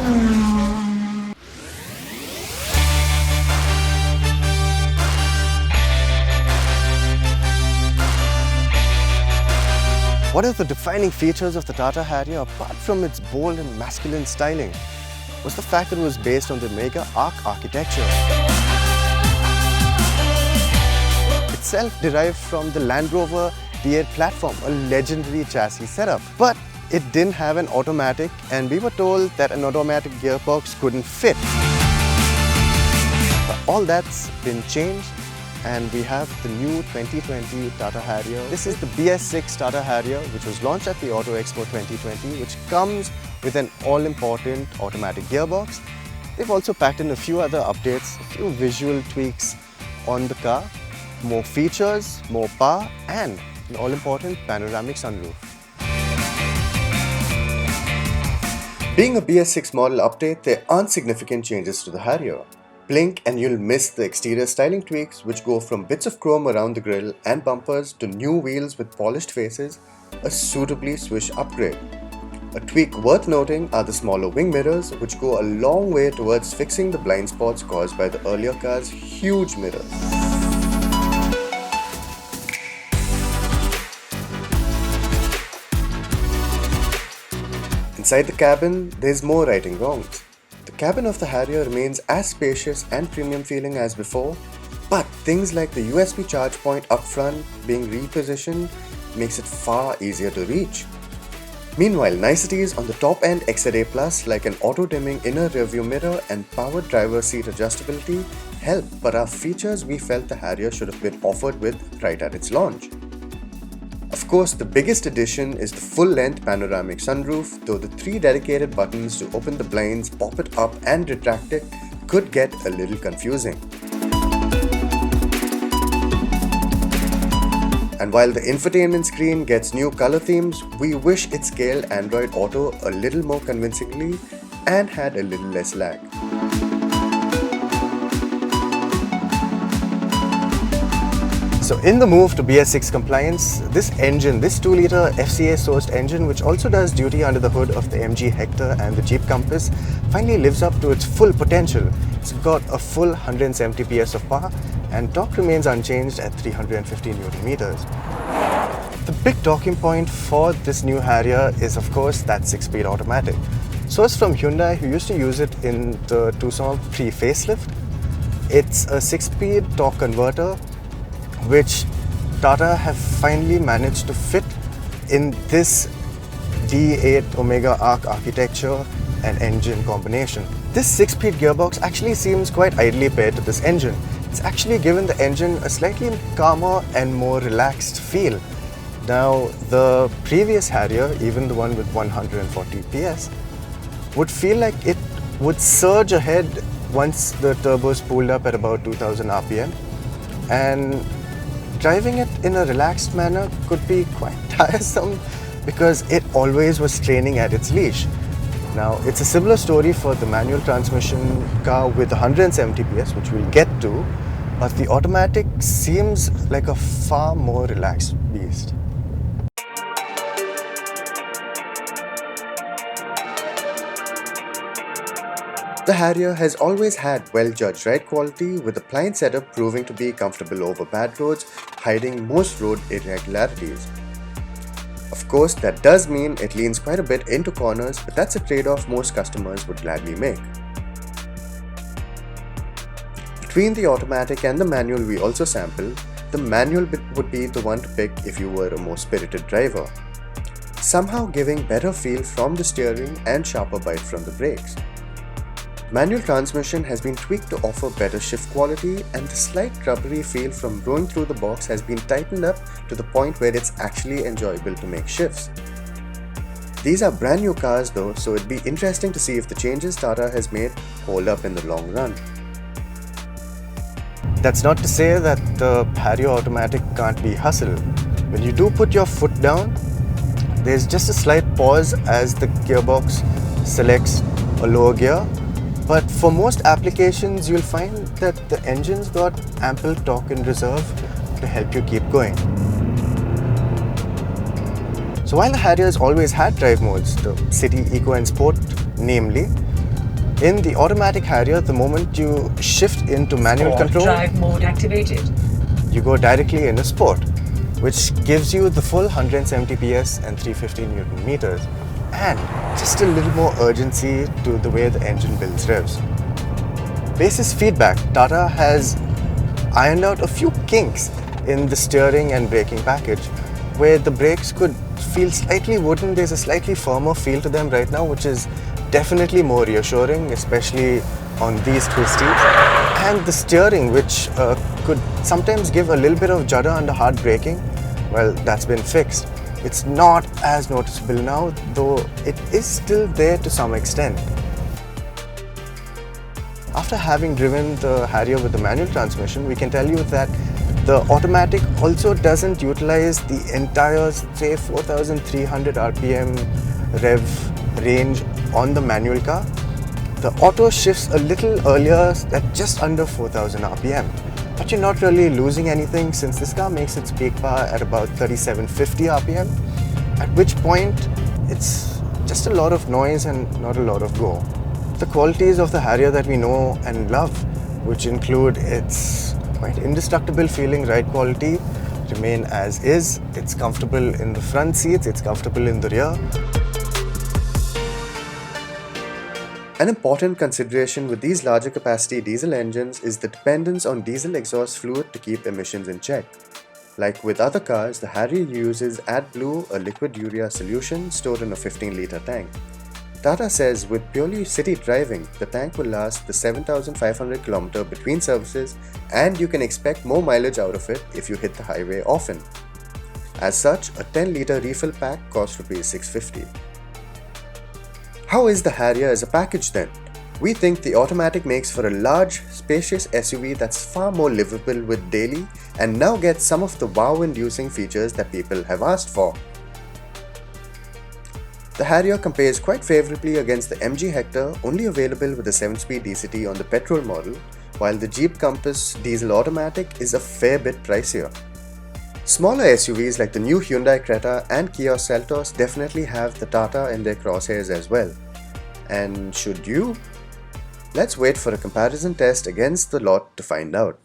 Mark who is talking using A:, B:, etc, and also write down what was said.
A: What are the defining features of the Tata Harrier apart from its bold and masculine styling? Was the fact that it was based on the Omega Arc architecture. Itself derived from the Land Rover D8 platform, a legendary chassis setup. But it didn't have an automatic, and we were told that an automatic gearbox couldn't fit. But all that's been changed, and we have the new 2020 Tata Harrier. This is the BS6 Tata Harrier, which was launched at the Auto Expo 2020, which comes with an all-important automatic gearbox. They've also packed in a few other updates, a few visual tweaks on the car, more features, more power, and an all-important panoramic sunroof. Being a BS6 model update, there aren't significant changes to the Harrier. Blink and you'll miss the exterior styling tweaks, which go from bits of chrome around the grille and bumpers to new wheels with polished faces, a suitably swish upgrade. A tweak worth noting are the smaller wing mirrors, which go a long way towards fixing the blind spots caused by the earlier car's huge mirrors. Inside the cabin, there's more righting wrongs. The cabin of the Harrier remains as spacious and premium feeling as before, but things like the USB charge point up front being repositioned makes it far easier to reach. Meanwhile, niceties on the top end XZA Plus like an auto-dimming inner rearview mirror and powered driver seat adjustability help, but are features we felt the Harrier should have been offered with right at its launch. Of course, the biggest addition is the full-length panoramic sunroof, though the 3 dedicated buttons to open the blinds, pop it up and retract it could get a little confusing. And while the infotainment screen gets new color themes, we wish it scaled Android Auto a little more convincingly and had a little less lag. So in the move to BS6 compliance, this engine, this 2-litre FCA-sourced engine, which also does duty under the hood of the MG Hector and the Jeep Compass, finally lives up to its full potential. It's got a full 170 PS of power and torque remains unchanged at 350 Nm. The big talking point for this new Harrier is of course that 6-speed automatic. Sourced from Hyundai, who used to use it in the Tucson pre-facelift. It's a 6-speed torque converter which Tata have finally managed to fit in this D8 Omega Arc architecture and engine combination. This 6-speed gearbox actually seems quite ideally paired to this engine. It's actually given the engine a slightly calmer and more relaxed feel. Now, the previous Harrier, even the one with 140 PS, would feel like it would surge ahead once the turbo spooled up at about 2000 RPM, and driving it in a relaxed manner could be quite tiresome because it always was straining at its leash. Now, it's a similar story for the manual transmission car with 170 PS, which we'll get to, but the automatic seems like a far more relaxed beast. The Harrier has always had well-judged ride quality, with the pliant setup proving to be comfortable over bad roads, hiding most road irregularities. Of course, that does mean it leans quite a bit into corners, but that's a trade-off most customers would gladly make. Between the automatic and the manual we also sampled, the manual bit would be the one to pick if you were a more spirited driver, somehow giving better feel from the steering and sharper bite from the brakes. Manual transmission has been tweaked to offer better shift quality, and the slight rubbery feel from going through the box has been tightened up to the point where it's actually enjoyable to make shifts. These are brand new cars though, so it'd be interesting to see if the changes Tata has made hold up in the long run. That's not to say that the Harrier Automatic can't be hustled. When you do put your foot down, there's just a slight pause as the gearbox selects a lower gear. But for most applications, you'll find that the engine's got ample torque in reserve to help you keep going. So while the Harrier's always had drive modes, the City, Eco and Sport namely, In the automatic Harrier, the moment you shift into manual
B: Sport
A: control,
B: drive mode activated.
A: you go directly into Sport, which gives you the full 170 PS and 350 Newton meters, and just a little more urgency to the way the engine builds revs. Basis feedback, Tata has ironed out a few kinks in the steering and braking package, where the brakes could feel slightly wooden. There's a slightly firmer feel to them right now, which is definitely more reassuring, especially on these twisties. And the steering, which could sometimes give a little bit of judder under hard braking, well, that's been fixed. It's not as noticeable now, though it is still there to some extent. After having driven the Harrier with the manual transmission, we can tell you that the automatic also doesn't utilize the entire, say, 4,300 RPM rev range on the manual car. The auto shifts a little earlier at just under 4,000 RPM. But you're not really losing anything, since this car makes its peak power at about 3,750 RPM, at which point it's just a lot of noise and not a lot of go. The qualities of the Harrier that we know and love, which include its quite indestructible feeling ride quality, remain as is. It's comfortable in the front seats, it's comfortable in the rear. An important consideration with these larger capacity diesel engines is the dependence on diesel exhaust fluid to keep emissions in check. Like with other cars, the Harrier uses AdBlue, a liquid urea solution stored in a 15-litre tank. Tata says with purely city driving, the tank will last the 7,500 km between services, and you can expect more mileage out of it if you hit the highway often. As such, a 10-litre refill pack costs ₹650. How is the Harrier as a package then? We think the automatic makes for a large, spacious SUV that's far more livable with daily, and now gets some of the wow-inducing features that people have asked for. The Harrier compares quite favourably against the MG Hector, only available with a 7-speed DCT on the petrol model, while the Jeep Compass diesel automatic is a fair bit pricier. Smaller SUVs like the new Hyundai Creta and Kia Saltos definitely have the Tata in their crosshairs as well. And should you? Let's wait for a comparison test against the lot to find out.